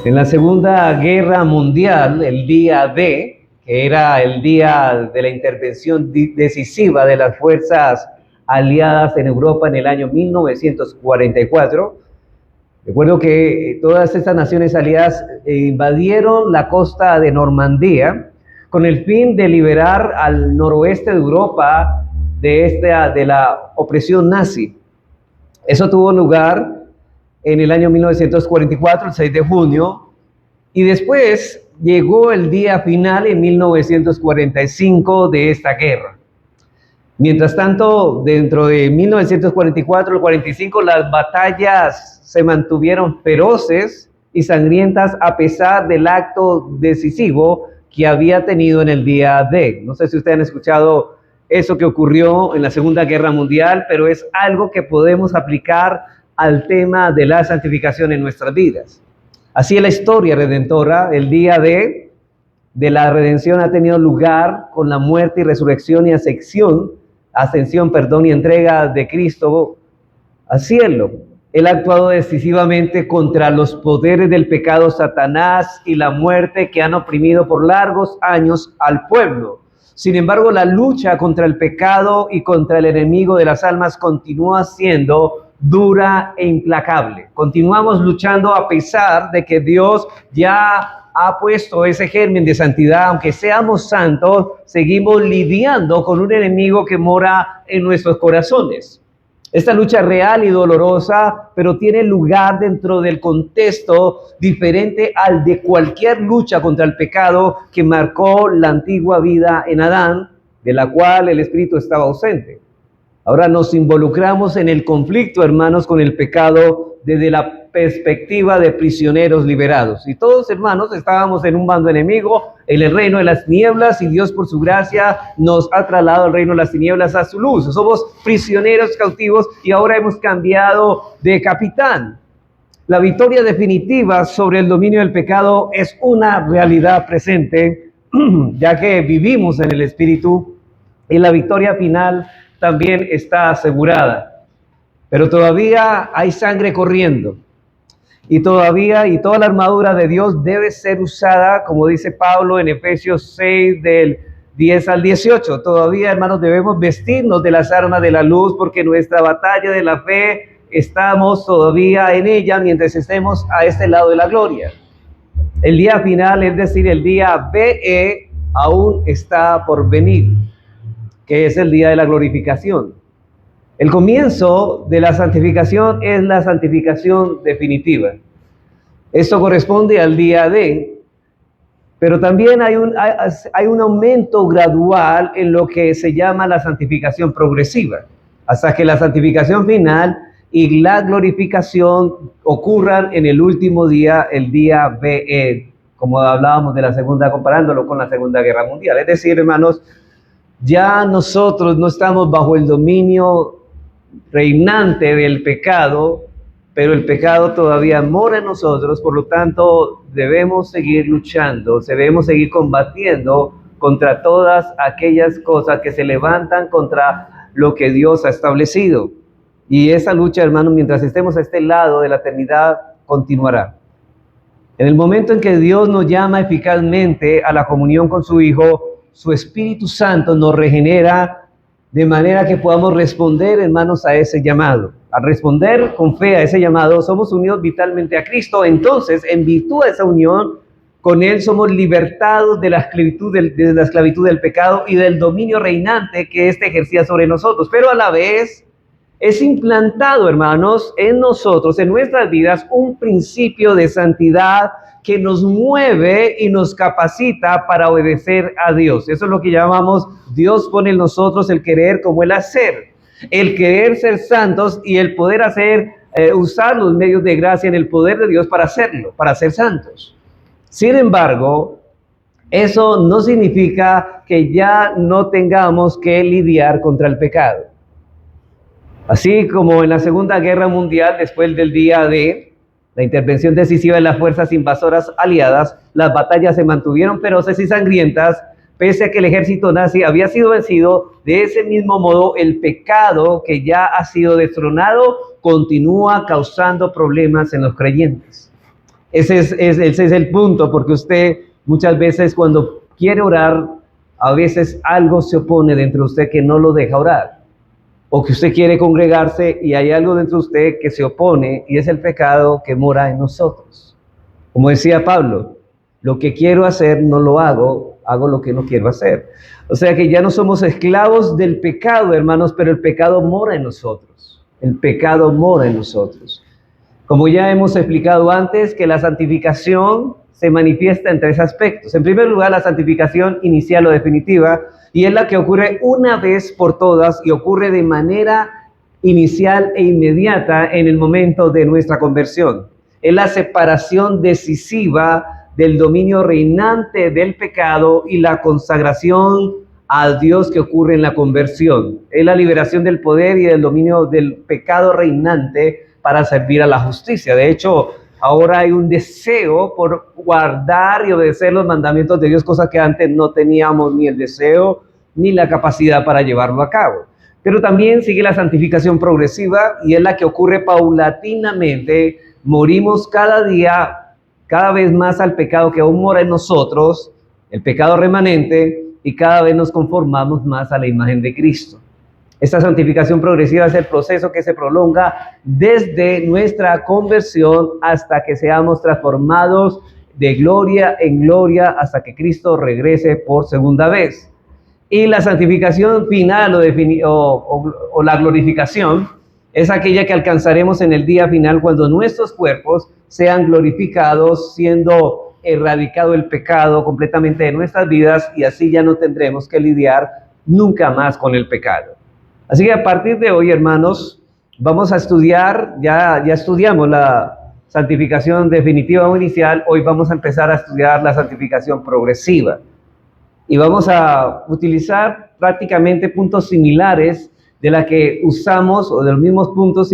En la Segunda Guerra Mundial, el día D, que era el día de la intervención decisiva de las fuerzas aliadas en Europa en el año 1944, recuerdo que todas estas naciones aliadas invadieron la costa de Normandía con el fin de liberar al noroeste de Europa de la opresión nazi. Eso tuvo lugar en el año 1944, el 6 de junio, y después llegó el día final en 1945 de esta guerra. Mientras tanto, dentro de 1944 al 45, las batallas se mantuvieron feroces y sangrientas a pesar del acto decisivo que había tenido en el día D. No sé si ustedes han escuchado eso que ocurrió en la Segunda Guerra Mundial, pero es algo que podemos aplicar al tema de la santificación en nuestras vidas. Así es la historia redentora. El día de la redención ha tenido lugar con la muerte y resurrección y ascensión, y entrega de Cristo al cielo. Él ha actuado decisivamente contra los poderes del pecado, Satanás y la muerte que han oprimido por largos años al pueblo. Sin embargo, la lucha contra el pecado y contra el enemigo de las almas continúa siendo dura e implacable. Continuamos luchando a pesar de que Dios ya ha puesto ese germen de santidad. Aunque seamos santos, seguimos lidiando con un enemigo que mora en nuestros corazones. Esta lucha es real y dolorosa, pero tiene lugar dentro del contexto diferente al de cualquier lucha contra el pecado que marcó la antigua vida en Adán, de la cual el Espíritu estaba ausente. Ahora nos involucramos en el conflicto, hermanos, con el pecado desde la perspectiva de prisioneros liberados. Y todos, hermanos, estábamos en un bando enemigo, en el reino de las tinieblas, y Dios por su gracia nos ha trasladado al reino de las tinieblas a su luz. Somos prisioneros cautivos y ahora hemos cambiado de capitán. La victoria definitiva sobre el dominio del pecado es una realidad presente, ya que vivimos en el Espíritu, y la victoria final también está asegurada. Pero todavía hay sangre corriendo. Y toda la armadura de Dios debe ser usada, como dice Pablo en Efesios 6, del 10 al 18. Todavía, hermanos, debemos vestirnos de las armas de la luz, porque nuestra batalla de la fe estamos todavía en ella mientras estemos a este lado de la gloria. El día final, es decir, el día BE, aún está por venir, que es el día de la glorificación. El comienzo de la santificación es la santificación definitiva. Esto corresponde al día D, pero también hay un aumento gradual en lo que se llama la santificación progresiva, hasta que la santificación final y la glorificación ocurran en el último día, el día BE, como hablábamos de la segunda, comparándolo con la Segunda Guerra Mundial. Es decir, hermanos, ya nosotros no estamos bajo el dominio reinante del pecado, pero el pecado todavía mora en nosotros. Por lo tanto, debemos seguir luchando, debemos seguir combatiendo contra todas aquellas cosas que se levantan contra lo que Dios ha establecido. Y esa lucha, hermanos, mientras estemos a este lado de la eternidad, continuará. En el momento en que Dios nos llama eficazmente a la comunión con su Hijo, su Espíritu Santo nos regenera de manera que podamos responder, hermanos, a ese llamado. Al responder con fe a ese llamado, somos unidos vitalmente a Cristo. Entonces, en virtud de esa unión con Él, somos libertados de la esclavitud del pecado y del dominio reinante que éste ejercía sobre nosotros. Pero a la vez, es implantado, hermanos, en nosotros, en nuestras vidas, un principio de santidad que nos mueve y nos capacita para obedecer a Dios. Eso es lo que llamamos, Dios pone en nosotros el querer como el hacer. El querer ser santos y el poder usar los medios de gracia en el poder de Dios para hacerlo, para ser santos. Sin embargo, eso no significa que ya no tengamos que lidiar contra el pecado. Así como en la Segunda Guerra Mundial, después del día D, la intervención decisiva de las fuerzas invasoras aliadas, las batallas se mantuvieron feroces y sangrientas, pese a que el ejército nazi había sido vencido. De ese mismo modo, el pecado que ya ha sido destronado continúa causando problemas en los creyentes. Ese es el punto, porque usted muchas veces cuando quiere orar, a veces algo se opone dentro de usted que no lo deja orar. O que usted quiere congregarse y hay algo dentro de usted que se opone y es el pecado que mora en nosotros. Como decía Pablo, lo que quiero hacer no lo hago, hago lo que no quiero hacer. O sea que ya no somos esclavos del pecado, hermanos, pero el pecado mora en nosotros. El pecado mora en nosotros. Como ya hemos explicado antes, que la santificación se manifiesta en tres aspectos. En primer lugar, la santificación inicial o definitiva, y es la que ocurre una vez por todas y ocurre de manera inicial e inmediata en el momento de nuestra conversión. Es la separación decisiva del dominio reinante del pecado y la consagración a Dios que ocurre en la conversión. Es la liberación del poder y del dominio del pecado reinante para servir a la justicia. De hecho, ahora hay un deseo por guardar y obedecer los mandamientos de Dios, cosa que antes no teníamos ni el deseo ni la capacidad para llevarlo a cabo. Pero también sigue la santificación progresiva y es la que ocurre paulatinamente. Morimos cada día, cada vez más al pecado que aún mora en nosotros, el pecado remanente, y cada vez nos conformamos más a la imagen de Cristo. Esta santificación progresiva es el proceso que se prolonga desde nuestra conversión hasta que seamos transformados de gloria en gloria hasta que Cristo regrese por segunda vez. Y la santificación final o la glorificación es aquella que alcanzaremos en el día final cuando nuestros cuerpos sean glorificados, siendo erradicado el pecado completamente de nuestras vidas, y así ya no tendremos que lidiar nunca más con el pecado. Así que a partir de hoy, hermanos, vamos a estudiar, ya estudiamos la santificación definitiva o inicial, hoy vamos a empezar a estudiar la santificación progresiva. Y vamos a utilizar prácticamente puntos similares de la que usamos, o de los mismos puntos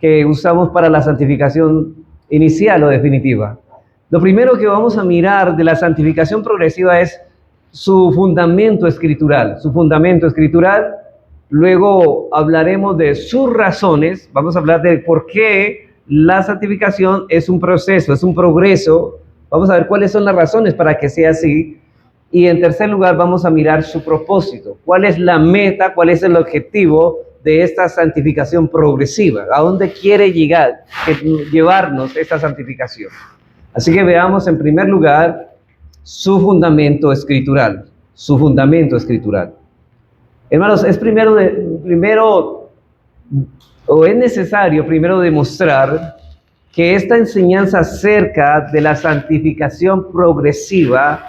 que usamos para la santificación inicial o definitiva. Lo primero que vamos a mirar de la santificación progresiva es su fundamento escritural. Su fundamento escritural. Luego hablaremos de sus razones. Vamos a hablar de por qué la santificación es un proceso, es un progreso. Vamos a ver cuáles son las razones para que sea así. Y en tercer lugar vamos a mirar su propósito. ¿Cuál es la meta? ¿Cuál es el objetivo de esta santificación progresiva? ¿A dónde quiere llevarnos esta santificación? Así que veamos en primer lugar su fundamento escritural. Su fundamento escritural. Hermanos, es necesario primero demostrar que esta enseñanza acerca de la santificación progresiva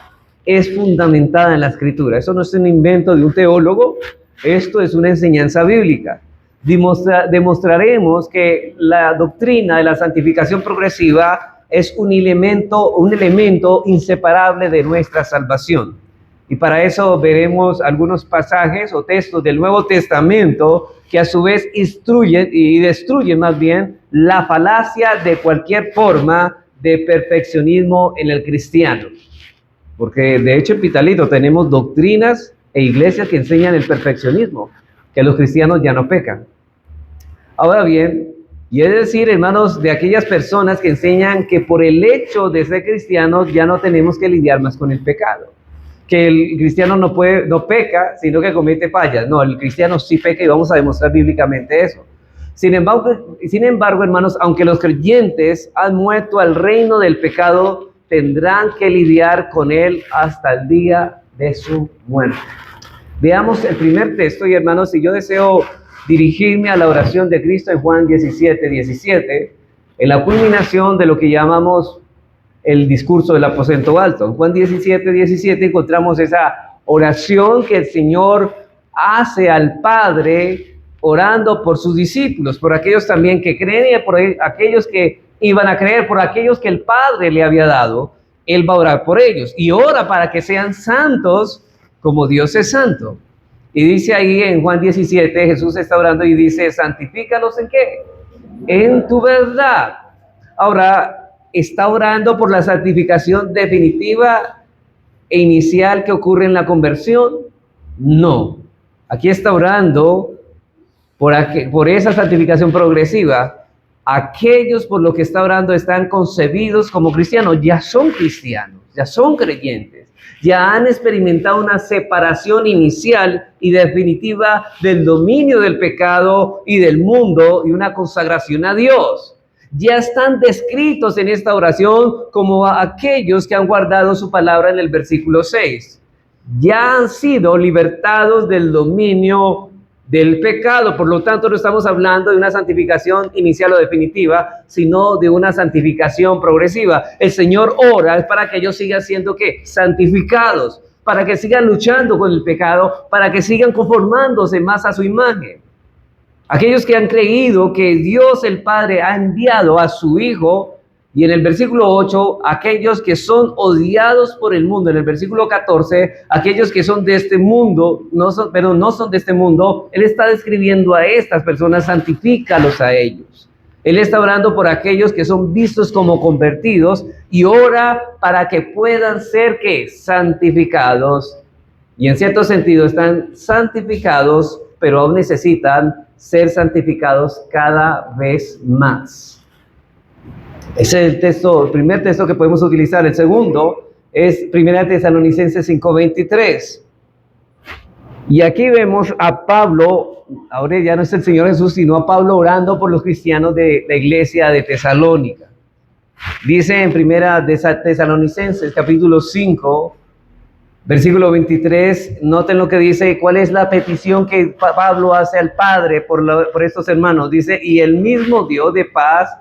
es fundamentada en la Escritura. Eso no es un invento de un teólogo, esto es una enseñanza bíblica. Demostraremos que la doctrina de la santificación progresiva es un elemento inseparable de nuestra salvación. Y para eso veremos algunos pasajes o textos del Nuevo Testamento que a su vez instruyen y destruyen más bien la falacia de cualquier forma de perfeccionismo en el cristiano. Porque de hecho en Pitalito tenemos doctrinas e iglesias que enseñan el perfeccionismo, que los cristianos ya no pecan. Ahora bien, y es decir, hermanos, de aquellas personas que enseñan que por el hecho de ser cristianos ya no tenemos que lidiar más con el pecado. Que el cristiano no peca, sino que comete fallas. No, el cristiano sí peca y vamos a demostrar bíblicamente eso. Sin embargo, hermanos, aunque los creyentes han muerto al reino del pecado, tendrán que lidiar con él hasta el día de su muerte. Veamos el primer texto, y hermanos, si yo deseo dirigirme a la oración de Cristo en Juan 17:17, en la culminación de lo que llamamos el discurso del aposento alto. En Juan 17:17 encontramos esa oración que el Señor hace al Padre orando por sus discípulos, por aquellos también que creen y por aquellos que iban a creer, por aquellos que el Padre le había dado. Él va a orar por ellos y ora para que sean santos como Dios es santo. Y dice ahí en Juan 17, Jesús está orando y dice, santifícalos ¿en qué? En tu verdad. Ahora, ¿está orando por la santificación definitiva e inicial que ocurre en la conversión? No. Aquí está orando por esa santificación progresiva aquellos por lo que está orando están concebidos como cristianos, ya son cristianos, ya son creyentes, ya han experimentado una separación inicial y definitiva del dominio del pecado y del mundo y una consagración a Dios. Ya están descritos en esta oración como aquellos que han guardado su palabra en el versículo 6. Ya han sido libertados del dominio del pecado. Por lo tanto, no estamos hablando de una santificación inicial o definitiva, sino de una santificación progresiva. El Señor ora es para que ellos sigan siendo ¿qué? Santificados, para que sigan luchando con el pecado, para que sigan conformándose más a su imagen. Aquellos que han creído que Dios el Padre ha enviado a su Hijo, y en el versículo 8, aquellos que son odiados por el mundo. En el versículo 14, aquellos que son de este mundo, no son de este mundo. Él está describiendo a estas personas, santifícalos a ellos. Él está orando por aquellos que son vistos como convertidos y ora para que puedan ser ¿qué? Santificados. Y en cierto sentido están santificados, pero aún necesitan ser santificados cada vez más. Ese es el primer texto que podemos utilizar. El segundo es 1 Tesalonicenses 5:23. Y aquí vemos a Pablo, ahora ya no es el Señor Jesús, sino a Pablo orando por los cristianos de la iglesia de Tesalónica. Dice en 1 Tesalonicenses capítulo 5, versículo 23, noten lo que dice, cuál es la petición que Pablo hace al Padre por estos hermanos. Dice, y el mismo Dios de paz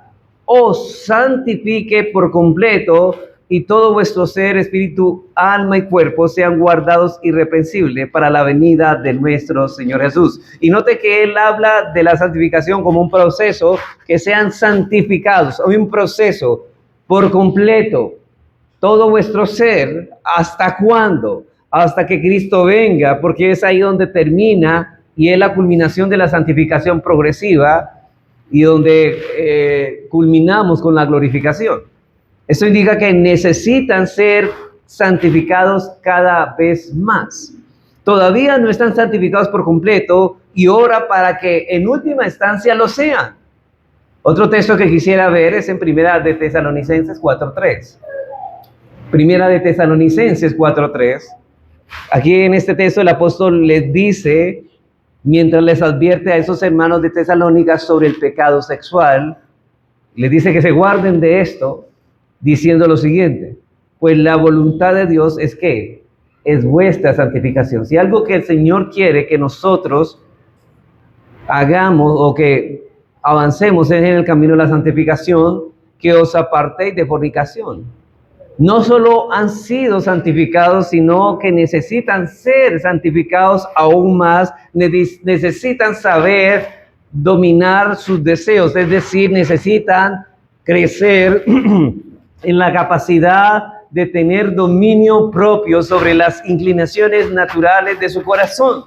os santifique por completo, y todo vuestro ser, espíritu, alma y cuerpo sean guardados irreprensibles para la venida de nuestro Señor Jesús. Y note que él habla de la santificación como un proceso, que sean santificados, un proceso por completo. Todo vuestro ser, ¿hasta cuándo? Hasta que Cristo venga, porque es ahí donde termina y es la culminación de la santificación progresiva y donde culminamos con la glorificación. Eso indica que necesitan ser santificados cada vez más. Todavía no están santificados por completo y ora para que en última instancia lo sean. Otro texto que quisiera ver es en 1 de Tesalonicenses 4:3. 1 de Tesalonicenses 4:3. Aquí en este texto el apóstol les dice, mientras les advierte a esos hermanos de Tesalónica sobre el pecado sexual, les dice que se guarden de esto, diciendo lo siguiente, pues la voluntad de Dios es que es vuestra santificación. Si algo que el Señor quiere que nosotros hagamos o que avancemos en el camino de la santificación, que os apartéis de fornicación. No solo han sido santificados, sino que necesitan ser santificados aún más, necesitan saber dominar sus deseos, es decir, necesitan crecer en la capacidad de tener dominio propio sobre las inclinaciones naturales de su corazón.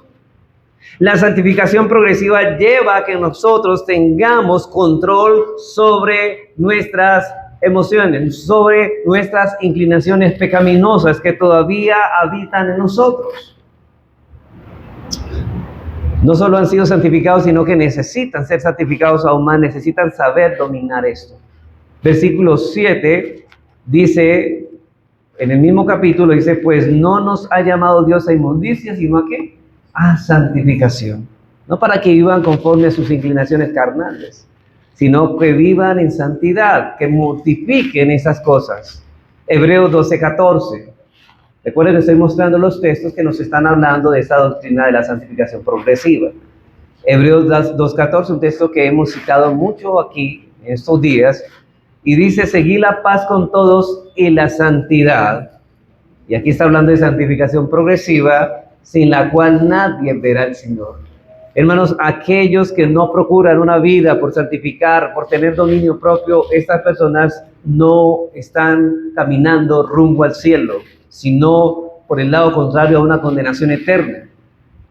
La santificación progresiva lleva a que nosotros tengamos control sobre nuestras emociones, sobre nuestras inclinaciones pecaminosas que todavía habitan en nosotros. No solo han sido santificados, sino que necesitan ser santificados aún más, necesitan saber dominar esto. Versículo 7 dice, en el mismo capítulo dice, pues no nos ha llamado Dios a inmundicia, sino a ¿qué? A santificación. No para que vivan conforme a sus inclinaciones carnales, sino que vivan en santidad, que mortifiquen esas cosas. Hebreos 12:14. Recuerden que estoy mostrando los textos que nos están hablando de esta doctrina de la santificación progresiva. Hebreos 2:14, un texto que hemos citado mucho aquí en estos días, y dice, seguid la paz con todos y la santidad. Y aquí está hablando de santificación progresiva, sin la cual nadie verá al Señor. Hermanos, aquellos que no procuran una vida por santificar, por tener dominio propio, estas personas no están caminando rumbo al cielo, sino por el lado contrario a una condenación eterna.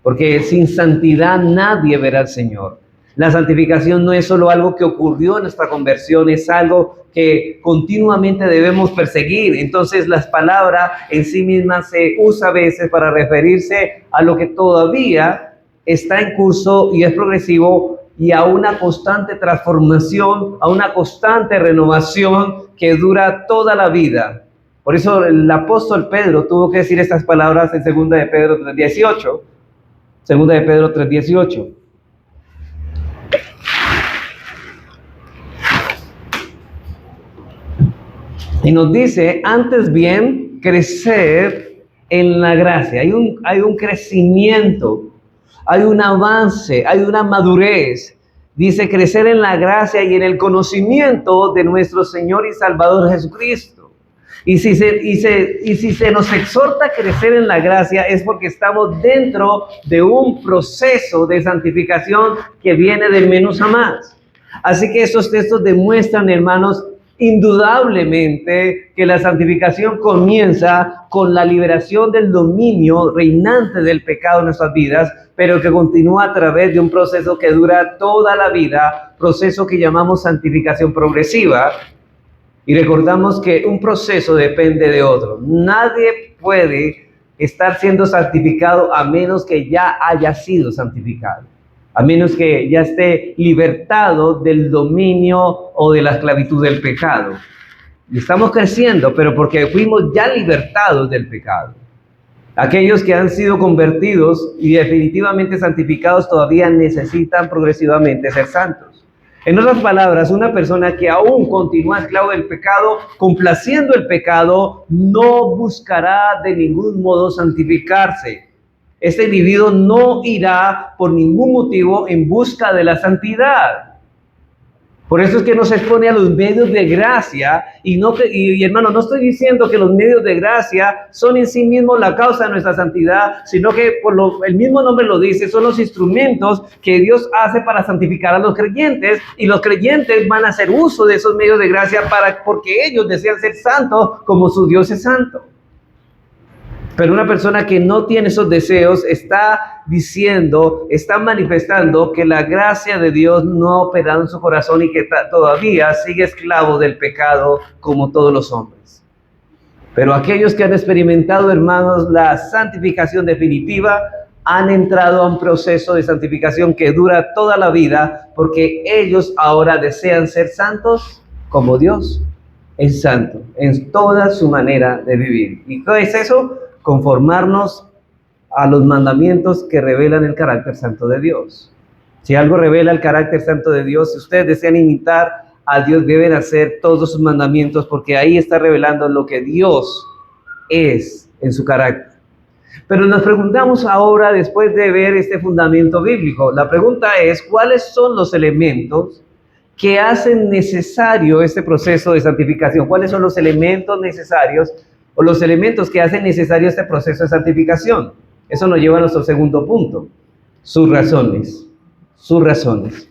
Porque sin santidad nadie verá al Señor. La santificación no es solo algo que ocurrió en nuestra conversión, es algo que continuamente debemos perseguir. Entonces las palabras en sí mismas se usa a veces para referirse a lo que todavía está en curso y es progresivo, y a una constante transformación, a una constante renovación que dura toda la vida. Por eso el apóstol Pedro tuvo que decir estas palabras en 2 de Pedro 3:18. 2 de Pedro 3:18. Y nos dice, antes bien, crecer en la gracia. Hay un crecimiento, hay un avance, hay una madurez. Dice, crecer en la gracia y en el conocimiento de nuestro Señor y Salvador Jesucristo. Y si se nos exhorta a crecer en la gracia es porque estamos dentro de un proceso de santificación que viene de menos a más. Así que estos textos demuestran, hermanos, indudablemente que la santificación comienza con la liberación del dominio reinante del pecado en nuestras vidas, pero que continúa a través de un proceso que dura toda la vida, proceso que llamamos santificación progresiva. Y recordamos que un proceso depende de otro. Nadie puede estar siendo santificado a menos que ya haya sido santificado, a menos que ya esté libertado del dominio o de la esclavitud del pecado. Y estamos creciendo, pero porque fuimos ya libertados del pecado. Aquellos que han sido convertidos y definitivamente santificados todavía necesitan progresivamente ser santos. En otras palabras, una persona que aún continúa esclavo del pecado, complaciendo el pecado, no buscará de ningún modo santificarse. Este individuo no irá por ningún motivo en busca de la santidad. Por eso es que no se expone a los medios de gracia. Y hermano, no estoy diciendo que los medios de gracia son en sí mismos la causa de nuestra santidad, sino que el mismo nombre lo dice, son los instrumentos que Dios hace para santificar a los creyentes. Y los creyentes van a hacer uso de esos medios de gracia porque ellos desean ser santos como su Dios es santo. Pero una persona que no tiene esos deseos está diciendo, está manifestando que la gracia de Dios no ha operado en su corazón y que todavía sigue esclavo del pecado como todos los hombres. Pero aquellos que han experimentado, hermanos, la santificación definitiva, han entrado a un proceso de santificación que dura toda la vida porque ellos ahora desean ser santos como Dios es santo en toda su manera de vivir. ¿Y qué es eso? Conformarnos a los mandamientos que revelan el carácter santo de Dios. Si algo revela el carácter santo de Dios, si ustedes desean imitar a Dios, deben hacer todos sus mandamientos, porque ahí está revelando lo que Dios es en su carácter. Pero nos preguntamos ahora, después de ver este fundamento bíblico, la pregunta es, ¿cuáles son los elementos que hacen necesario este proceso de santificación? ¿Cuáles son los elementos necesarios o los elementos que hacen necesario este proceso de santificación? Eso nos lleva a nuestro segundo punto, sus razones. Sus razones.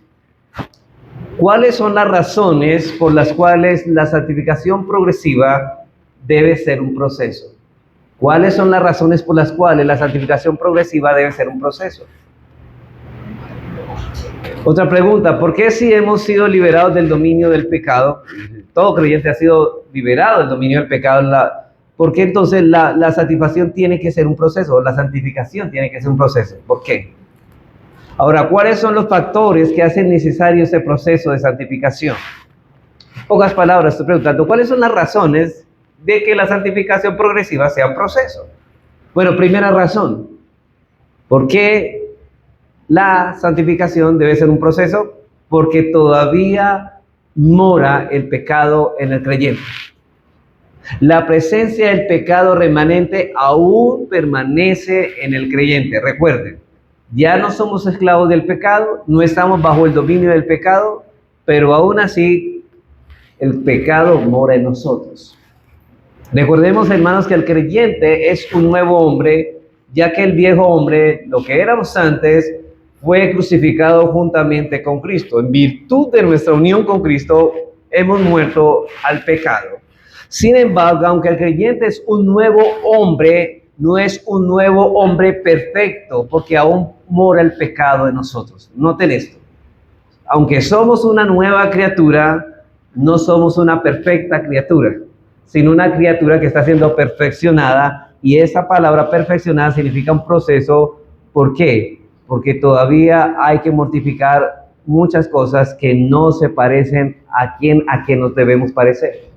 ¿Cuáles son las razones por las cuales la santificación progresiva debe ser un proceso? ¿Cuáles son las razones por las cuales la santificación progresiva debe ser un proceso? Otra pregunta, ¿por qué si hemos sido liberados del dominio del pecado? Todo creyente ha sido liberado del dominio del pecado. ¿Por qué entonces la satisfacción tiene que ser un proceso? La santificación tiene que ser un proceso. ¿Por qué? Ahora, ¿cuáles son los factores que hacen necesario ese proceso de santificación? En pocas palabras, estoy preguntando, ¿cuáles son las razones de que la santificación progresiva sea un proceso? Bueno, primera razón, ¿por qué la santificación debe ser un proceso? Porque todavía mora el pecado en el creyente. La presencia del pecado remanente aún permanece en el creyente. Recuerden, ya no somos esclavos del pecado, no estamos bajo el dominio del pecado, pero aún así el pecado mora en nosotros. Recordemos, hermanos, que el creyente es un nuevo hombre, ya que el viejo hombre, lo que éramos antes, fue crucificado juntamente con Cristo. En virtud de nuestra unión con Cristo, hemos muerto al pecado. Sin embargo, aunque el creyente es un nuevo hombre, no es un nuevo hombre perfecto, porque aún mora el pecado en nosotros. Noten esto. Aunque somos una nueva criatura, no somos una perfecta criatura, sino una criatura que está siendo perfeccionada, y esa palabra perfeccionada significa un proceso. ¿Por qué? Porque todavía hay que mortificar muchas cosas que no se parecen a quien nos debemos parecer.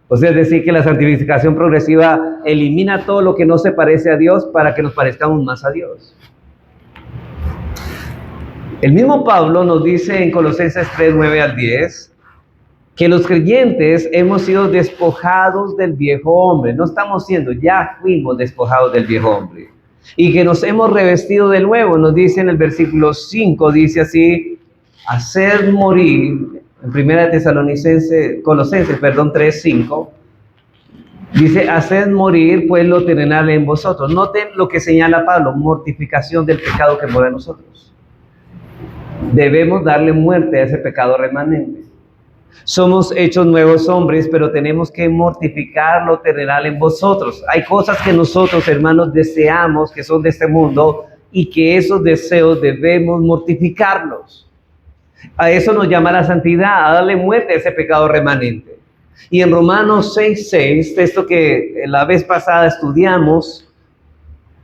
O sea, es decir, que la santificación progresiva elimina todo lo que no se parece a Dios para que nos parezcamos más a Dios. El mismo Pablo nos dice en Colosenses 3, 9 al 10, que los creyentes hemos sido despojados del viejo hombre. No estamos siendo, ya fuimos despojados del viejo hombre. Y que nos hemos revestido de nuevo. Nos dice en el versículo 5, dice así, hacer morir, en 1 Colosenses 3, 5, dice, haced morir pues lo terrenal en vosotros. Noten lo que señala Pablo, mortificación del pecado que mora en nosotros. Debemos darle muerte a ese pecado remanente. Somos hechos nuevos hombres, pero tenemos que mortificar lo terrenal en vosotros. Hay cosas que nosotros, hermanos, deseamos, que son de este mundo, y que esos deseos debemos mortificarlos. A eso nos llama la santidad, a darle muerte a ese pecado remanente. Y en Romanos 6:6, texto que la vez pasada estudiamos,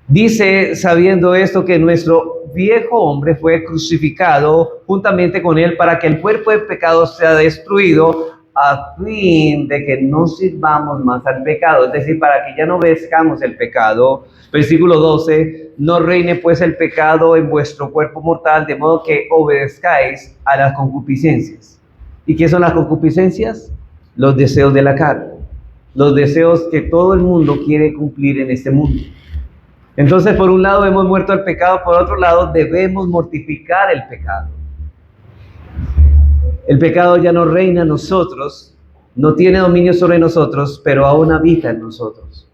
dice, sabiendo esto, que nuestro viejo hombre fue crucificado juntamente con él para que el cuerpo de pecado sea destruido, a fin de que no sirvamos más al pecado, es decir, para que ya no obedezcamos el pecado. Versículo 12, no reine pues el pecado en vuestro cuerpo mortal, de modo que obedezcáis a las concupiscencias. ¿Y qué son las concupiscencias? Los deseos de la carne, los deseos que todo el mundo quiere cumplir en este mundo. Entonces, por un lado hemos muerto al pecado, por otro lado debemos mortificar el pecado. El pecado ya no reina en nosotros, no tiene dominio sobre nosotros, pero aún habita en nosotros.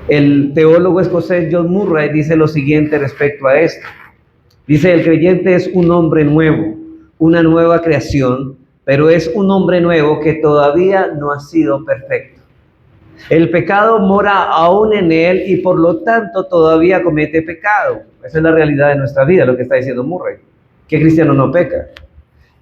El teólogo escocés John Murray dice lo siguiente respecto a esto. Dice, el creyente es un hombre nuevo, una nueva creación, pero es un hombre nuevo que todavía no ha sido perfecto. El pecado mora aún en él y por lo tanto todavía comete pecado. Esa es la realidad de nuestra vida, lo que está diciendo Murray. ¿Qué cristiano no peca?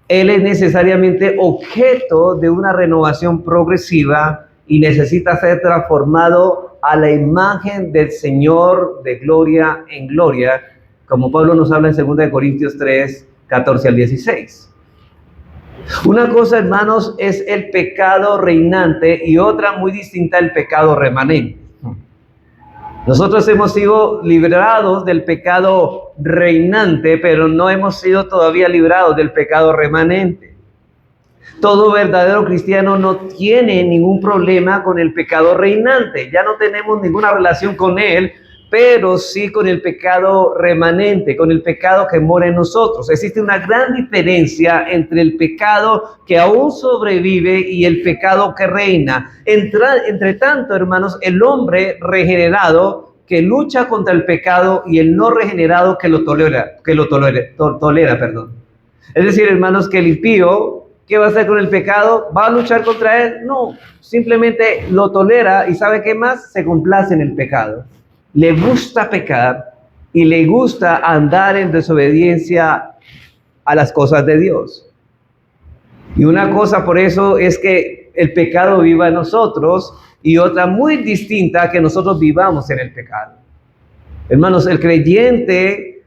Él es necesariamente objeto de una renovación progresiva y necesita ser transformado a la imagen del Señor de gloria en gloria, como Pablo nos habla en 2 Corintios 3, 14 al 16. Una cosa, hermanos, es el pecado reinante y otra muy distinta, el pecado remanente. Nosotros hemos sido librados del pecado reinante, pero no hemos sido todavía librados del pecado remanente. Todo verdadero cristiano no tiene ningún problema con el pecado reinante. Ya no tenemos ninguna relación con él, pero sí con el pecado remanente, con el pecado que mora en nosotros. Existe una gran diferencia entre el pecado que aún sobrevive y el pecado que reina. Entre tanto, hermanos, el hombre regenerado que lucha contra el pecado y el no regenerado que lo tolera. Es decir, hermanos, que el impío, ¿qué va a hacer con el pecado? ¿Va a luchar contra él? No, simplemente lo tolera y ¿sabe qué más? Se complace en el pecado. Le gusta pecar y le gusta andar en desobediencia a las cosas de Dios. Y una cosa por eso es que el pecado viva en nosotros y otra muy distinta que nosotros vivamos en el pecado. Hermanos, el creyente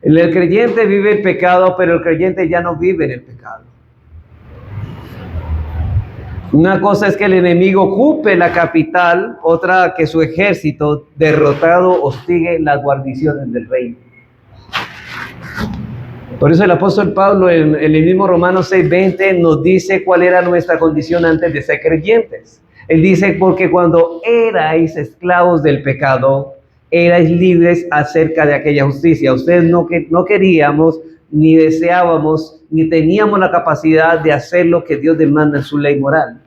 vive el pecado, pero el creyente ya no vive en el pecado. Una cosa es que el enemigo ocupe la capital, otra que su ejército derrotado hostigue las guarniciones del reino. Por eso el apóstol Pablo en el mismo Romanos 6:20 nos dice cuál era nuestra condición antes de ser creyentes. Él dice, porque cuando erais esclavos del pecado, erais libres acerca de aquella justicia. Ustedes no queríamos, ni deseábamos, ni teníamos la capacidad de hacer lo que Dios demanda en su ley moral.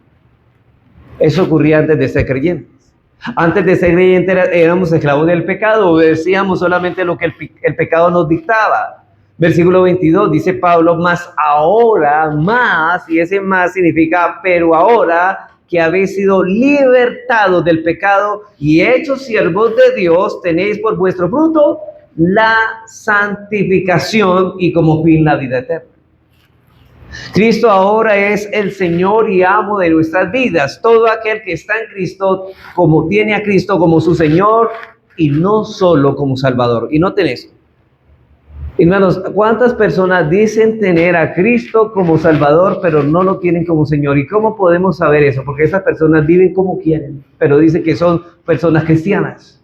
Eso ocurría antes de ser creyentes. Antes de ser creyentes éramos esclavos del pecado, obedecíamos solamente lo que el pecado nos dictaba. Versículo 22 dice Pablo, mas ahora, más, y ese más significa, pero ahora que habéis sido libertados del pecado y hechos siervos de Dios, tenéis por vuestro fruto la santificación y como fin la vida eterna. Cristo ahora es el Señor y amo de nuestras vidas. Todo aquel que está en Cristo, como tiene a Cristo como su Señor y no solo como Salvador. Y noten esto. Hermanos, ¿cuántas personas dicen tener a Cristo como Salvador, pero no lo tienen como Señor? ¿Y cómo podemos saber eso? Porque esas personas viven como quieren, pero dicen que son personas cristianas.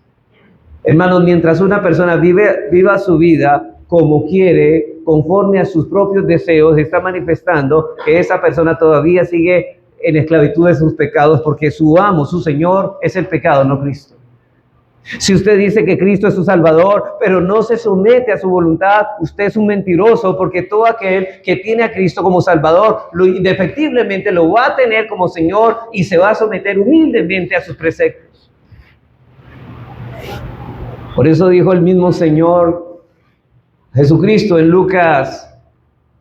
Hermanos, mientras una persona viva su vida como quiere, conforme a sus propios deseos, está manifestando que esa persona todavía sigue en esclavitud de sus pecados, porque su amo, su Señor, es el pecado, no Cristo. Si usted dice que Cristo es su Salvador, pero no se somete a su voluntad, usted es un mentiroso, porque todo aquel que tiene a Cristo como Salvador, indefectiblemente lo va a tener como Señor y se va a someter humildemente a sus preceptos. Por eso dijo el mismo Señor Jesucristo en Lucas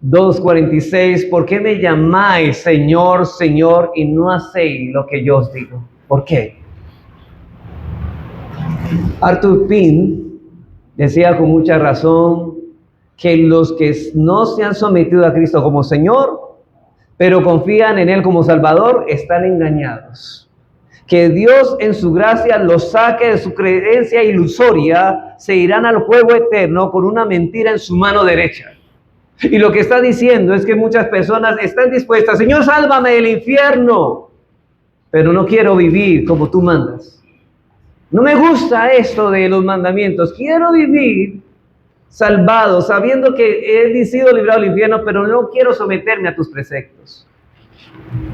2:46, ¿por qué me llamáis Señor, Señor, y no hacéis lo que yo os digo? ¿Por qué? Arthur Pym decía con mucha razón que los que no se han sometido a Cristo como Señor, pero confían en Él como Salvador, están engañados. Que Dios en su gracia los saque de su creencia ilusoria, se irán al fuego eterno con una mentira en su mano derecha. Y lo que está diciendo es que muchas personas están dispuestas, Señor, sálvame del infierno, pero no quiero vivir como tú mandas. No me gusta esto de los mandamientos. Quiero vivir salvado, sabiendo que he sido librado del infierno, pero no quiero someterme a tus preceptos.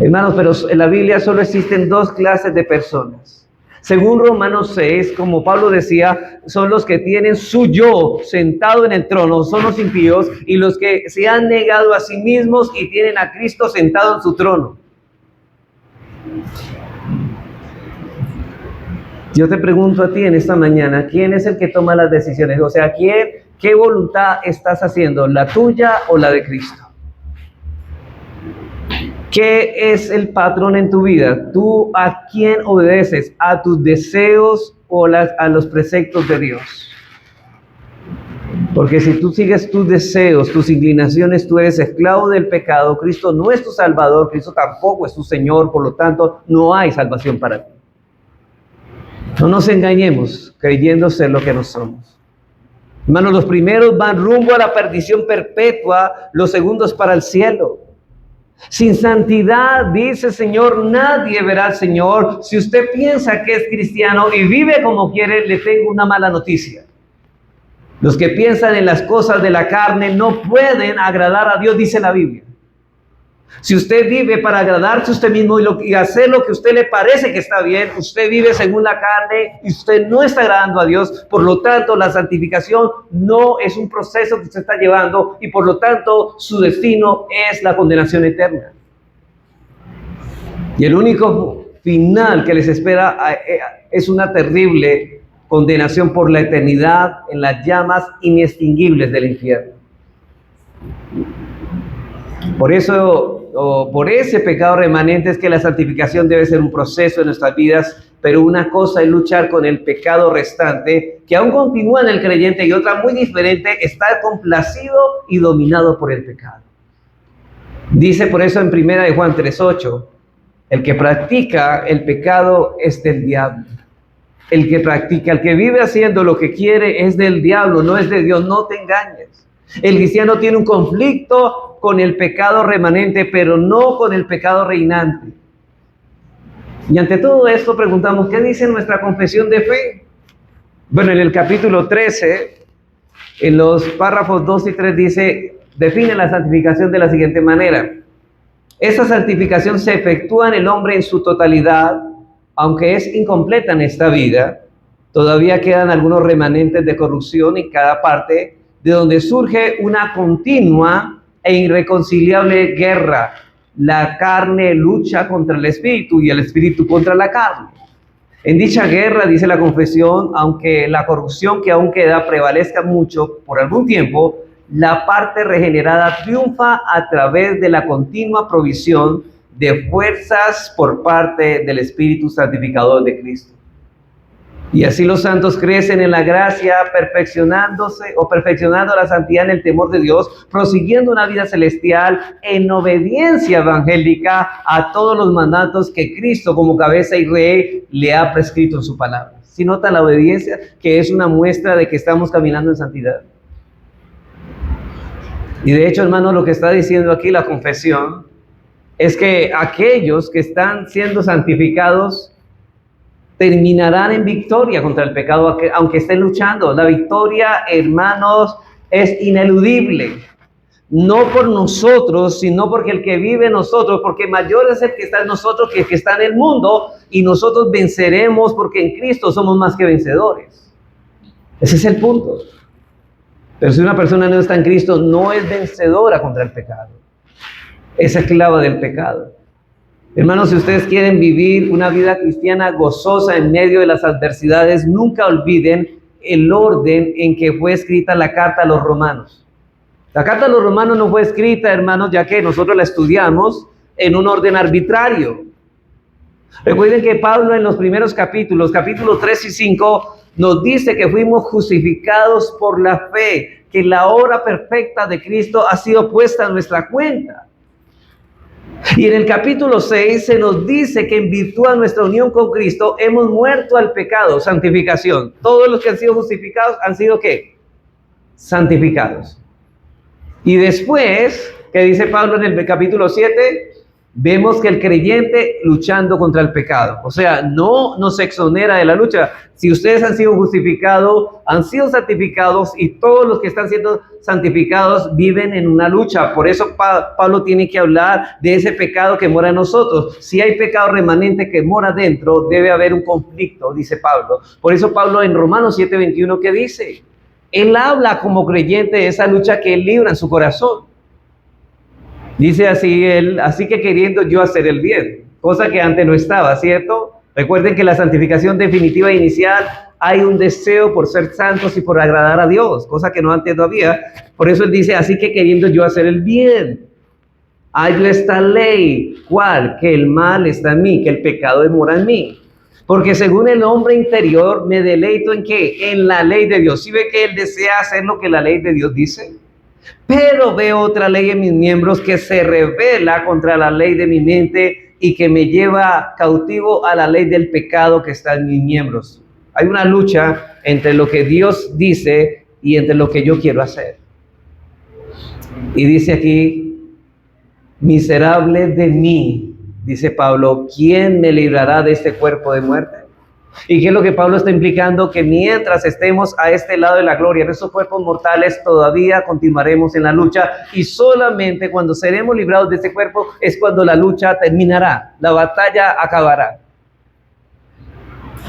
Hermanos, pero en la Biblia solo existen dos clases de personas. Según Romanos 6, como Pablo decía, son los que tienen su yo sentado en el trono, son los impíos, y los que se han negado a sí mismos y tienen a Cristo sentado en su trono. Yo te pregunto a ti en esta mañana, ¿quién es el que toma las decisiones? O sea, ¿qué voluntad estás haciendo? ¿La tuya o la de Cristo? ¿Qué es el patrón en tu vida? ¿Tú a quién obedeces? ¿A tus deseos o a los preceptos de Dios? Porque si tú sigues tus deseos, tus inclinaciones, tú eres esclavo del pecado. Cristo no es tu Salvador, Cristo tampoco es tu Señor, por lo tanto, no hay salvación para ti. No nos engañemos creyendo ser lo que no somos. Hermanos, los primeros van rumbo a la perdición perpetua, los segundos para el cielo. Sin santidad, dice el Señor, nadie verá al Señor. Si usted piensa que es cristiano y vive como quiere, le tengo una mala noticia. Los que piensan en las cosas de la carne no pueden agradar a Dios, dice la Biblia. Si usted vive para agradarse a usted mismo y hacer lo que a usted le parece que está bien, usted vive según la carne y usted no está agradando a Dios. Por lo tanto, la santificación no es un proceso que usted está llevando y por lo tanto su destino es la condenación eterna. Y el único final que les espera es una terrible condenación por la eternidad en las llamas inextinguibles del infierno. Por eso, por ese pecado remanente es que la santificación debe ser un proceso en nuestras vidas, pero una cosa es luchar con el pecado restante, que aún continúa en el creyente, y otra muy diferente, estar complacido y dominado por el pecado. Dice por eso en 1 de Juan 3:8, el que practica el pecado es del diablo. El que vive haciendo lo que quiere es del diablo, no es de Dios, no te engañes. El cristiano tiene un conflicto con el pecado remanente, pero no con el pecado reinante. Y ante todo esto preguntamos, ¿qué dice nuestra confesión de fe? Bueno, en el capítulo 13, en los párrafos 2 y 3 define la santificación de la siguiente manera. Esa santificación se efectúa en el hombre en su totalidad, aunque es incompleta en esta vida, todavía quedan algunos remanentes de corrupción en cada parte, de donde surge una continua e irreconciliable guerra. La carne lucha contra el espíritu y el espíritu contra la carne. En dicha guerra, dice la confesión, aunque la corrupción que aún queda prevalezca mucho por algún tiempo, la parte regenerada triunfa a través de la continua provisión de fuerzas por parte del Espíritu Santificador de Cristo. Y así los santos crecen en la gracia, perfeccionando la santidad en el temor de Dios, prosiguiendo una vida celestial en obediencia evangélica a todos los mandatos que Cristo como cabeza y rey le ha prescrito en su palabra. ¿Sí nota la obediencia que es una muestra de que estamos caminando en santidad? Y de hecho, hermano, lo que está diciendo aquí la confesión es que aquellos que están siendo santificados terminarán en victoria contra el pecado, aunque estén luchando. La victoria, hermanos, es ineludible. No por nosotros, sino porque el que vive en nosotros, porque mayor es el que está en nosotros que el que está en el mundo, y nosotros venceremos porque en Cristo somos más que vencedores. Ese es el punto. Pero si una persona no está en Cristo, no es vencedora contra el pecado. Es esclava del pecado. Hermanos, si ustedes quieren vivir una vida cristiana gozosa en medio de las adversidades, nunca olviden el orden en que fue escrita la carta a los romanos. La carta a los romanos no fue escrita, hermanos, ya que nosotros la estudiamos en un orden arbitrario. Recuerden que Pablo en los primeros capítulos 3 y 5, nos dice que fuimos justificados por la fe, que la obra perfecta de Cristo ha sido puesta en nuestra cuenta. Y en el capítulo 6 se nos dice que en virtud de nuestra unión con Cristo hemos muerto al pecado, santificación. Todos los que han sido justificados han sido ¿qué? Santificados. Y después, ¿qué dice Pablo en el capítulo 7? Vemos que el creyente luchando contra el pecado. O sea, no nos exonera de la lucha. Si ustedes han sido justificados, han sido santificados, y todos los que están siendo santificados viven en una lucha. Por eso Pablo tiene que hablar de ese pecado que mora en nosotros. Si hay pecado remanente que mora dentro, debe haber un conflicto, dice Pablo. Por eso Pablo en Romanos 7:21, ¿qué dice? Él habla como creyente de esa lucha que él libra en su corazón. Dice así así que queriendo yo hacer el bien, cosa que antes no estaba, ¿cierto? Recuerden que la santificación definitiva e inicial hay un deseo por ser santos y por agradar a Dios, cosa que no antes no había. Por eso él dice, así que queriendo yo hacer el bien, hallo esta ley, ¿cuál? Que el mal está en mí, que el pecado mora en mí. Porque según el hombre interior me deleito ¿en qué? En la ley de Dios. ¿Sí ve que él desea hacer lo que la ley de Dios dice? Pero veo otra ley en mis miembros que se revela contra la ley de mi mente y que me lleva cautivo a la ley del pecado que está en mis miembros. Hay una lucha entre lo que Dios dice y entre lo que yo quiero hacer. Y dice aquí, miserable de mí, dice Pablo, ¿quién me librará de este cuerpo de muerte? ¿Y qué es lo que Pablo está implicando? Que mientras estemos a este lado de la gloria, en estos cuerpos mortales, todavía continuaremos en la lucha, y solamente cuando seremos librados de este cuerpo es cuando la lucha terminará, la batalla acabará.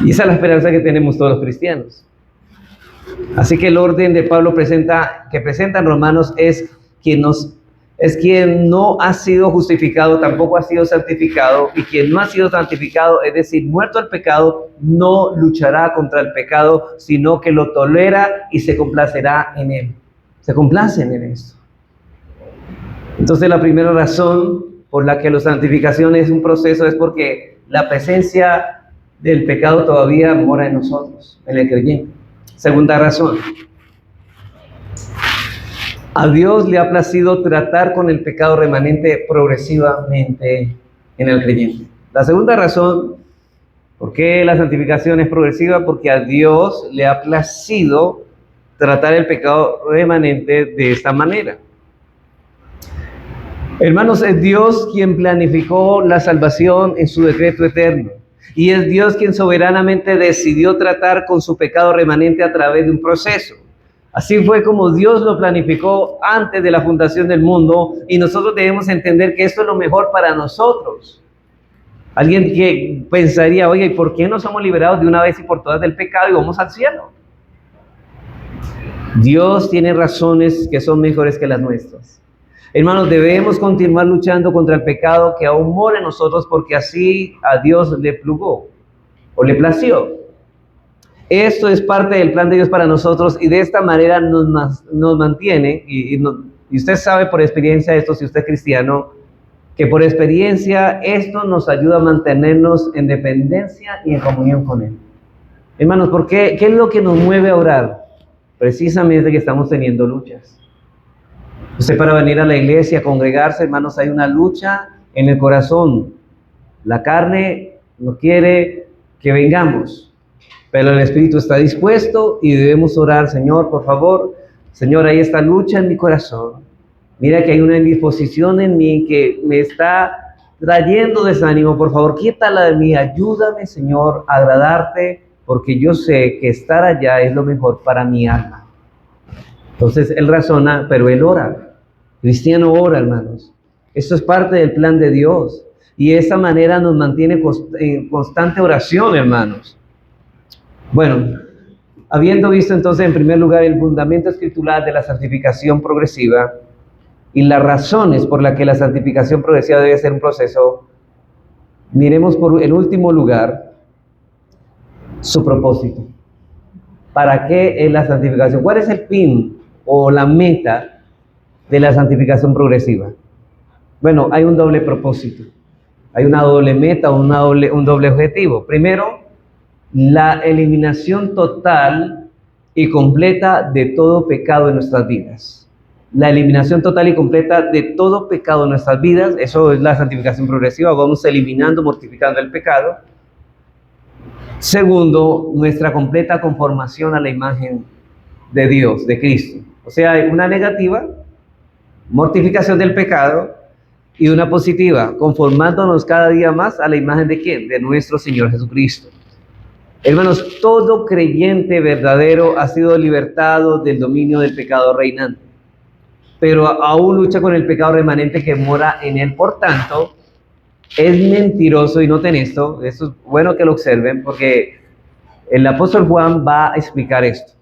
Y esa es la esperanza que tenemos todos los cristianos. Así que el orden de Pablo que presenta en Romanos es quien no ha sido justificado, tampoco ha sido santificado, y quien no ha sido santificado, es decir, muerto al pecado, no luchará contra el pecado, sino que lo tolera y se complacerá en él. Se complacen en esto. Entonces la primera razón por la que la santificación es un proceso es porque la presencia del pecado todavía mora en nosotros, en el creyente. Segunda razón. A Dios le ha placido tratar con el pecado remanente progresivamente en el creyente. La segunda razón, ¿por qué la santificación es progresiva? Porque a Dios le ha placido tratar el pecado remanente de esta manera. Hermanos, es Dios quien planificó la salvación en su decreto eterno. Y es Dios quien soberanamente decidió tratar con su pecado remanente a través de un proceso. Así fue como Dios lo planificó antes de la fundación del mundo, y nosotros debemos entender que esto es lo mejor para nosotros. Alguien que pensaría, oye, ¿y por qué no somos liberados de una vez y por todas del pecado y vamos al cielo? Dios tiene razones que son mejores que las nuestras. Hermanos, debemos continuar luchando contra el pecado que aún mora en nosotros, porque así a Dios le plugó o le plació. Esto es parte del plan de Dios para nosotros, y de esta manera nos mantiene, y usted sabe por experiencia esto, si usted es cristiano, que por experiencia esto nos ayuda a mantenernos en dependencia y en comunión con Él. Hermanos, ¿por qué? ¿Qué es lo que nos mueve a orar? Precisamente que estamos teniendo luchas. Usted, para venir a la iglesia, a congregarse, hermanos, hay una lucha en el corazón. La carne no quiere que vengamos, pero el Espíritu está dispuesto y debemos orar, Señor, por favor, Señor, hay esta lucha en mi corazón. Mira que hay una indisposición en mí que me está trayendo desánimo. Por favor, quítala de mí. Ayúdame, Señor, a agradarte, porque yo sé que estar allá es lo mejor para mi alma. Entonces él razona, pero él ora. Cristiano ora, hermanos. Esto es parte del plan de Dios. Y de esa manera nos mantiene en constante oración, hermanos. Bueno, habiendo visto entonces en primer lugar el fundamento escritural de la santificación progresiva y las razones por las que la santificación progresiva debe ser un proceso, miremos por en último lugar su propósito. ¿Para qué es la santificación? ¿Cuál es el fin o la meta de la santificación progresiva? Bueno, hay un doble propósito. Hay una doble meta, un doble objetivo. Primero, la eliminación total y completa de todo pecado en nuestras vidas. La eliminación total y completa de todo pecado en nuestras vidas, eso es la santificación progresiva, vamos eliminando, mortificando el pecado. Segundo, nuestra completa conformación a la imagen de Dios, de Cristo. O sea, una negativa, mortificación del pecado, y una positiva, conformándonos cada día más a la imagen de ¿quién? De nuestro Señor Jesucristo. Hermanos, todo creyente verdadero ha sido libertado del dominio del pecado reinante, pero aún lucha con el pecado remanente que mora en él. Por tanto, es mentiroso, y noten esto es bueno que lo observen, porque el apóstol Juan va a explicar esto.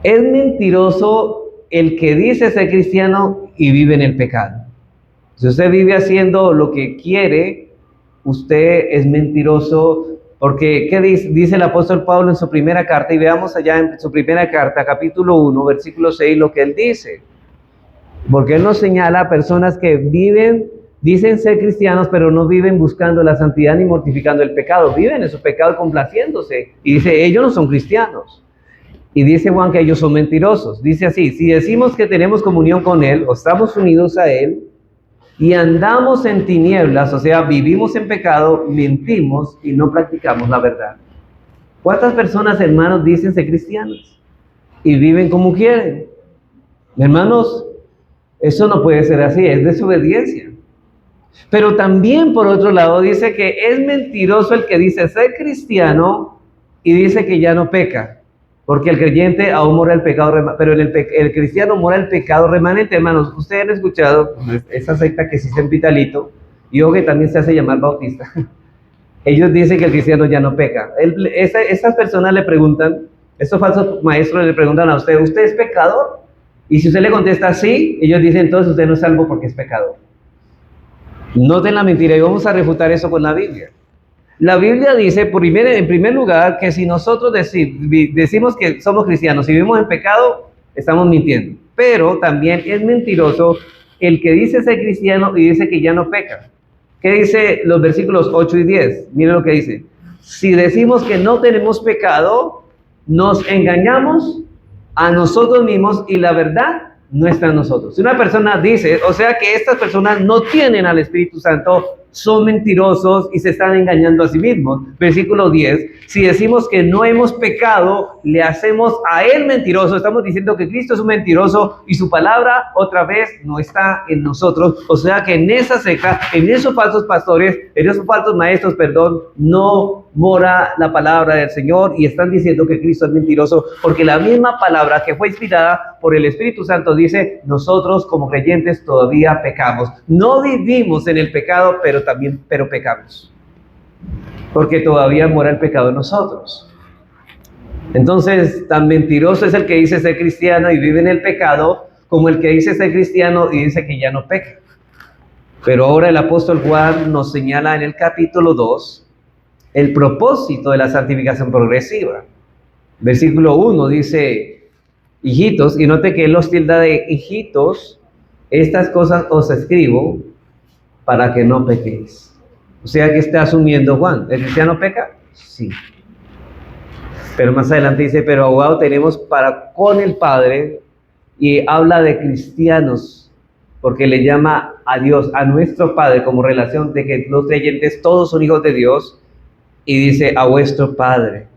Es mentiroso el que dice ser cristiano y vive en el pecado. Si usted vive haciendo lo que quiere, usted es mentiroso, porque ¿qué dice el apóstol Pablo en su primera carta? Y veamos allá en su primera carta, capítulo 1, versículo 6, lo que él dice. Porque él nos señala a personas que dicen ser cristianos, pero no viven buscando la santidad ni mortificando el pecado. Viven en su pecado complaciéndose. Y dice, ellos no son cristianos. Y dice Juan que ellos son mentirosos. Dice así, si decimos que tenemos comunión con él, o estamos unidos a él, y andamos en tinieblas, o sea, vivimos en pecado, mentimos y no practicamos la verdad. ¿Cuántas personas, hermanos, dicen ser cristianos y viven como quieren? Hermanos, eso no puede ser así, es desobediencia. Pero también, por otro lado, dice que es mentiroso el que dice ser cristiano y dice que ya no peca. Porque el creyente aún mora el pecado remanente, pero el cristiano mora el pecado remanente. Hermanos, ustedes han escuchado esa secta que existe en Pitalito, y o que también se hace llamar bautista. Ellos dicen que el cristiano ya no peca. Esas personas le preguntan, estos falsos maestros le preguntan a usted, ¿usted es pecador? Y si usted le contesta sí, ellos dicen, entonces usted no es salvo porque es pecador. Noten la mentira, y vamos a refutar eso con la Biblia. La Biblia dice, en primer lugar, que si nosotros decimos que somos cristianos y vivimos en pecado, estamos mintiendo. Pero también es mentiroso el que dice ser cristiano y dice que ya no peca. ¿Qué dice los versículos 8 y 10? Miren lo que dice. Si decimos que no tenemos pecado, nos engañamos a nosotros mismos y la verdad no está en nosotros. Si una persona dice, o sea que estas personas no tienen al Espíritu Santo, son mentirosos y se están engañando a sí mismos. Versículo 10, si decimos que no hemos pecado, le hacemos a él mentiroso. Estamos diciendo que Cristo es un mentiroso y su palabra otra vez no está en nosotros. O sea que en esa secta, en esos falsos pastores, en esos falsos maestros, no mora la palabra del Señor, y están diciendo que Cristo es mentiroso, porque la misma palabra que fue inspirada por el Espíritu Santo dice, nosotros como creyentes todavía pecamos. No vivimos en el pecado, pero pecamos, porque todavía mora el pecado en nosotros. Entonces, tan mentiroso es el que dice ser cristiano y vive en el pecado, como el que dice ser cristiano y dice que ya no peca. Pero ahora el apóstol Juan nos señala en el capítulo 2 el propósito de la santificación progresiva. Versículo 1 dice, hijitos, y note que él los tilda de hijitos, estas cosas os escribo para que no pequéis. O sea que está asumiendo Juan, ¿el cristiano peca? Sí. Pero más adelante dice, pero abogado tenemos para con el Padre, y habla de cristianos, porque le llama a Dios, a nuestro Padre, como relación de que los creyentes todos son hijos de Dios, y dice a vuestro Padre.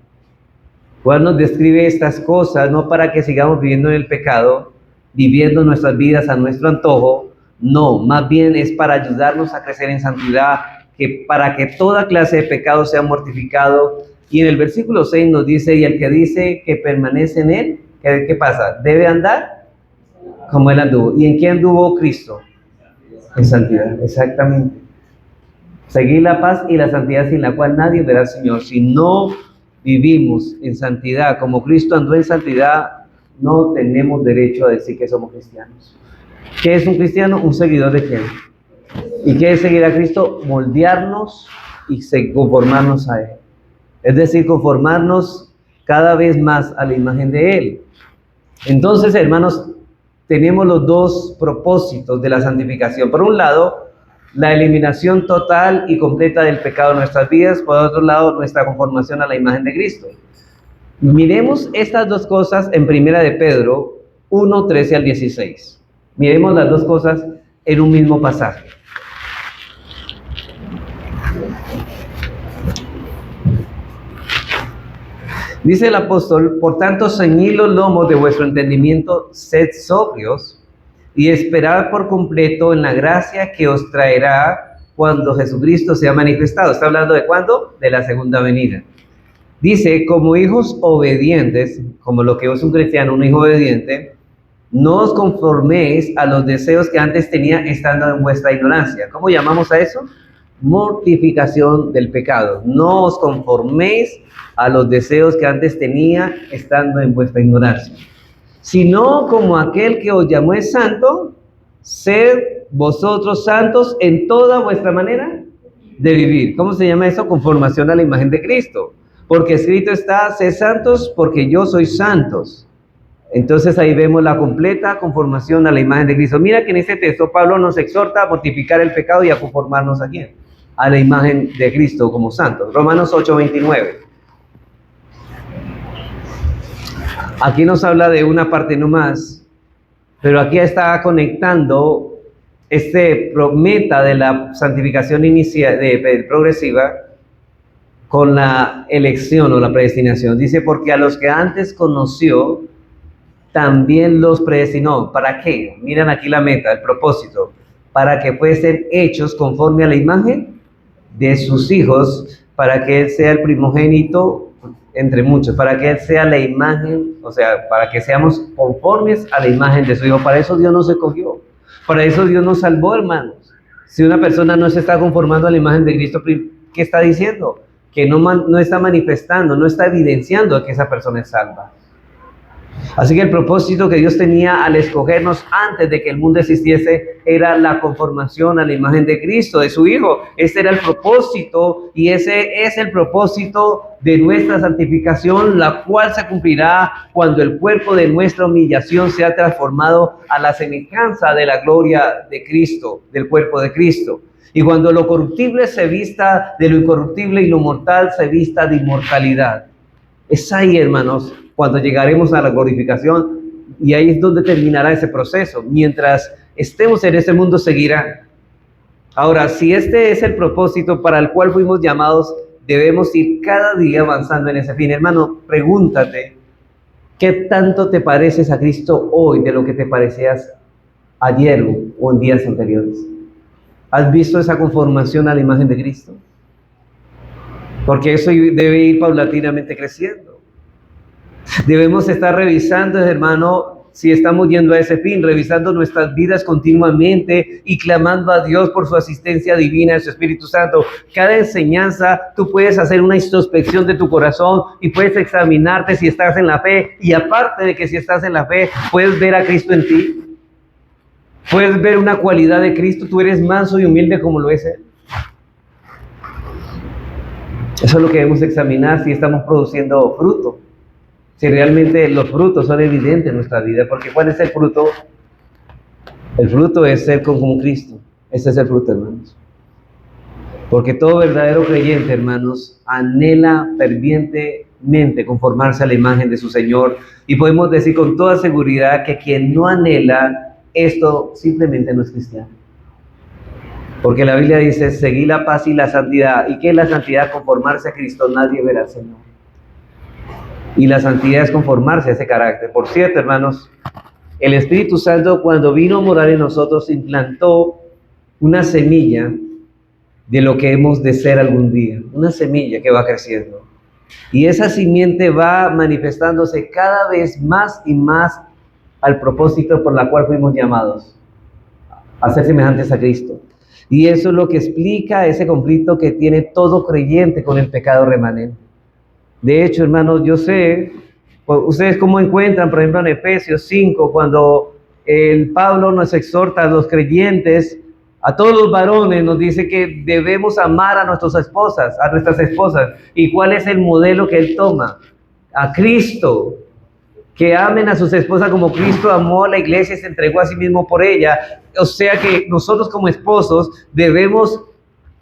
Juan nos describe estas cosas no para que sigamos viviendo en el pecado, viviendo nuestras vidas a nuestro antojo. No, más bien es para ayudarnos a crecer en santidad, que para que toda clase de pecado sea mortificado. Y en el versículo 6 nos dice, y el que dice que permanece en él, ¿qué pasa? Debe andar como él anduvo. ¿Y en qué anduvo Cristo? En santidad, exactamente. Seguir la paz y la santidad sin la cual nadie verá al Señor. Si no vivimos en santidad como Cristo andó en santidad, no tenemos derecho a decir que somos cristianos. ¿Qué es un cristiano? Un seguidor de quién. ¿Y qué es seguir a Cristo? Moldearnos y conformarnos a Él. Es decir, conformarnos cada vez más a la imagen de Él. Entonces, hermanos, tenemos los dos propósitos de la santificación. Por un lado, la eliminación total y completa del pecado en nuestras vidas. Por otro lado, nuestra conformación a la imagen de Cristo. Miremos estas dos cosas en 1 de Pedro 1, 13 al 16. Miremos las dos cosas en un mismo pasaje. Dice el apóstol, por tanto, ceñid los lomos de vuestro entendimiento, sed sobrios, y esperad por completo en la gracia que os traerá cuando Jesucristo sea manifestado. ¿Está hablando de cuándo? De la segunda venida. Dice, como hijos obedientes, como lo que es un cristiano, un hijo obediente, no os conforméis a los deseos que antes tenía estando en vuestra ignorancia. ¿Cómo llamamos a eso? Mortificación del pecado. No os conforméis a los deseos que antes tenía estando en vuestra ignorancia, sino como aquel que os llamó es santo, sed vosotros santos en toda vuestra manera de vivir. ¿Cómo se llama eso? Conformación a la imagen de Cristo. Porque escrito está, sed santos porque yo soy santos. Entonces ahí vemos la completa conformación a la imagen de Cristo. Mira que en este texto Pablo nos exhorta a mortificar el pecado y a conformarnos a ¿quién? A la imagen de Cristo como santos. Romanos 8:29. Aquí nos habla de una parte nomás, pero aquí está conectando meta de la santificación progresiva con la elección o la predestinación. Dice, porque a los que antes conoció, también los predestinó. ¿Para qué? Miren aquí la meta, el propósito. Para que fuesen hechos conforme a la imagen de sus hijos, para que Él sea el primogénito entre muchos, para que Él sea la imagen, o sea, para que seamos conformes a la imagen de su Hijo. Para eso Dios nos escogió, para eso Dios nos salvó, hermanos. Si una persona no se está conformando a la imagen de Cristo, ¿qué está diciendo? Que no está manifestando, no está evidenciando que esa persona es salva. Así que el propósito que Dios tenía al escogernos antes de que el mundo existiese era la conformación a la imagen de Cristo, de su Hijo. Ese era el propósito y ese es el propósito de nuestra santificación, la cual se cumplirá cuando el cuerpo de nuestra humillación sea transformado a la semejanza de la gloria de Cristo, del cuerpo de Cristo. Y cuando lo corruptible se vista de lo incorruptible y lo mortal se vista de inmortalidad. Es ahí, hermanos, cuando llegaremos a la glorificación, y ahí es donde terminará ese proceso. Mientras estemos en este mundo seguirá. Ahora, si este es el propósito para el cual fuimos llamados, debemos ir cada día avanzando en ese fin. Hermano, pregúntate, ¿qué tanto te pareces a Cristo hoy de lo que te parecías ayer o en días anteriores? ¿Has visto esa conformación a la imagen de Cristo? Porque eso debe ir paulatinamente creciendo. Debemos estar revisando, hermano, si estamos yendo a ese fin, revisando nuestras vidas continuamente y clamando a Dios por su asistencia divina de su Espíritu Santo. Cada enseñanza, tú puedes hacer una introspección de tu corazón y puedes examinarte si estás en la fe. Y aparte de que si estás en la fe, puedes ver a Cristo en ti. Puedes ver una cualidad de Cristo. Tú eres manso y humilde como lo es Él. Eso es lo que debemos examinar, si estamos produciendo fruto. Si realmente los frutos son evidentes en nuestra vida, porque ¿cuál es el fruto? El fruto es ser como Cristo. Ese es el fruto, hermanos. Porque todo verdadero creyente, hermanos, anhela fervientemente conformarse a la imagen de su Señor. Y podemos decir con toda seguridad que quien no anhela esto simplemente no es cristiano. Porque la Biblia dice, seguid la paz y la santidad. ¿Y qué es la santidad? Conformarse a Cristo, nadie verá al Señor. Y la santidad es conformarse a ese carácter. Por cierto, hermanos, El Espíritu Santo, cuando vino a morar en nosotros, implantó una semilla de lo que hemos de ser algún día, una semilla que va creciendo. Y esa simiente va manifestándose cada vez más y más al propósito por la cual fuimos llamados, a ser semejantes a Cristo. Y eso es lo que explica ese conflicto que tiene todo creyente con el pecado remanente. De hecho, hermanos, yo sé, ustedes cómo encuentran, por ejemplo, en Efesios 5, cuando el Pablo nos exhorta a los creyentes, a todos los varones, nos dice que debemos amar a nuestras esposas. ¿Y cuál es el modelo que él toma? A Cristo. Que amen a sus esposas como Cristo amó a la iglesia y se entregó a sí mismo por ella. O sea que nosotros como esposos debemos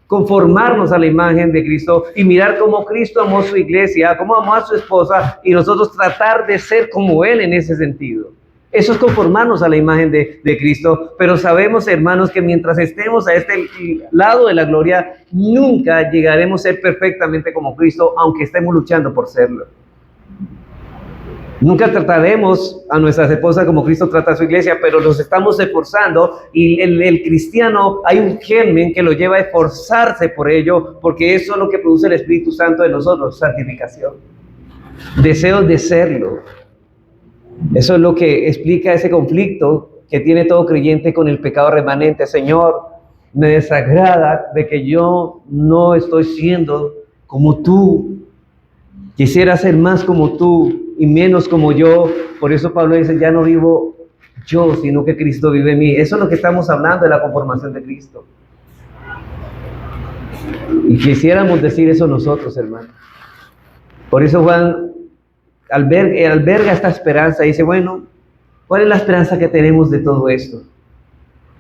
conformarnos a la imagen de Cristo y mirar cómo Cristo amó a su iglesia, cómo amó a su esposa, y nosotros tratar de ser como Él en ese sentido. Eso es conformarnos a la imagen de Cristo, pero sabemos, hermanos, que mientras estemos a este lado de la gloria, nunca llegaremos a ser perfectamente como Cristo, aunque estemos luchando por serlo. Nunca trataremos a nuestras esposas como Cristo trata a su iglesia, pero nos estamos esforzando, y el cristiano, hay un germen que lo lleva a esforzarse por ello, porque eso es lo que produce el Espíritu Santo en nosotros, santificación, deseos de serlo. Eso es lo que explica ese conflicto que tiene todo creyente con el pecado remanente. Señor, me desagrada de que yo no estoy siendo como tú. Quisiera ser más como tú y menos como yo. Por eso Pablo dice, ya no vivo yo, sino que Cristo vive en mí. Eso es lo que estamos hablando de la conformación de Cristo. Y quisiéramos decir eso nosotros, hermanos. Por eso Juan alberga esta esperanza y dice, bueno, ¿cuál es la esperanza que tenemos de todo esto?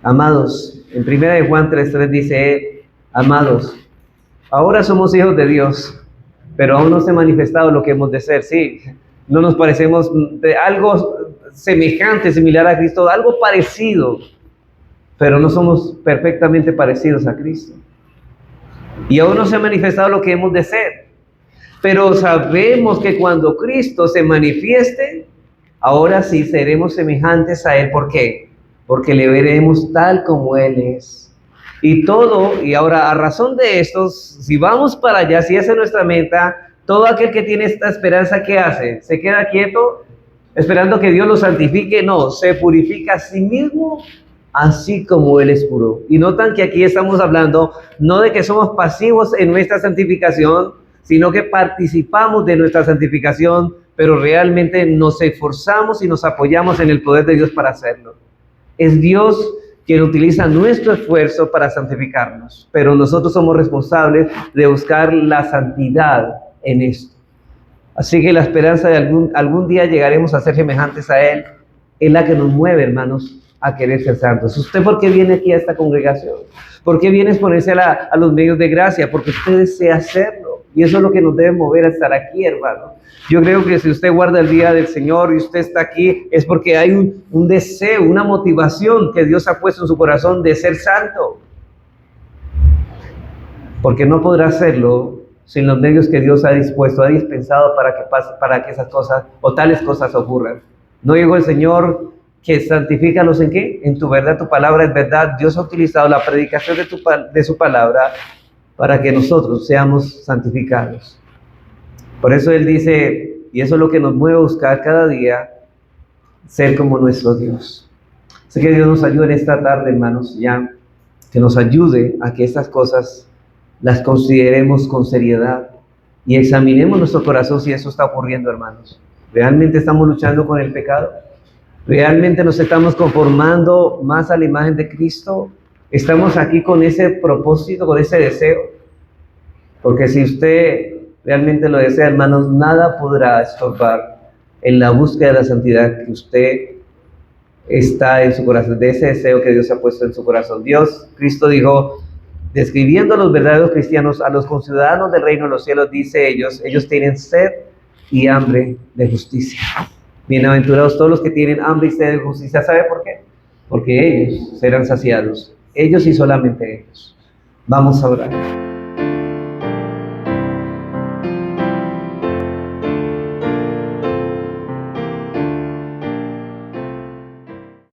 Amados, en 1 Juan 3:3 dice, amados, ahora somos hijos de Dios, pero aún no se ha manifestado lo que hemos de ser. Sí, no nos parecemos de algo semejante, similar a Cristo, algo parecido, pero no somos perfectamente parecidos a Cristo. Y aún no se ha manifestado lo que hemos de ser. Pero sabemos que cuando Cristo se manifieste, ahora sí seremos semejantes a Él. ¿Por qué? Porque le veremos tal como Él es. Y ahora, a razón de esto, si vamos para allá, si esa es nuestra meta, todo aquel que tiene esta esperanza, ¿qué hace? ¿Se queda quieto esperando que Dios lo santifique? No, se purifica a sí mismo, así como Él es puro. Y notan que aquí estamos hablando no de que somos pasivos en nuestra santificación, sino que participamos de nuestra santificación, pero realmente nos esforzamos y nos apoyamos en el poder de Dios para hacerlo. Es Dios quien utiliza nuestro esfuerzo para santificarnos, pero nosotros somos responsables de buscar la santidad en esto. Así que la esperanza de algún día llegaremos a ser semejantes a Él es la que nos mueve, hermanos, a querer ser santos. ¿Usted por qué viene aquí a esta congregación? ¿Por qué viene a exponerse a los medios de gracia? Porque usted desea hacerlo. Y eso es lo que nos debe mover a estar aquí, hermano. Yo creo que si usted guarda el día del Señor y usted está aquí, es porque hay un deseo, una motivación que Dios ha puesto en su corazón de ser santo. Porque no podrá hacerlo sin los medios que Dios ha dispuesto, ha dispensado para que esas cosas o tales cosas ocurran. No llegó el Señor que santifícalos ¿en qué? En tu verdad, tu palabra es verdad. Dios ha utilizado la predicación de su palabra para que nosotros seamos santificados. Por eso Él dice, y eso es lo que nos mueve a buscar cada día, ser como nuestro Dios. Así que Dios nos ayude en esta tarde, hermanos, ya, que nos ayude a que estas cosas las consideremos con seriedad y examinemos nuestro corazón si eso está ocurriendo, hermanos. ¿Realmente estamos luchando con el pecado? ¿Realmente nos estamos conformando más a la imagen de Cristo? ¿Estamos aquí con ese propósito, con ese deseo? Porque si usted realmente lo desea, hermanos, nada podrá estorbar en la búsqueda de la santidad que usted está en su corazón, de ese deseo que Dios ha puesto en su corazón. Cristo dijo, describiendo a los verdaderos cristianos, a los conciudadanos del reino de los cielos, dice ellos tienen sed y hambre de justicia. Bienaventurados todos los que tienen hambre y sed de justicia. ¿Sabe por qué? Porque ellos serán saciados. Ellos y solamente ellos. Vamos a orar.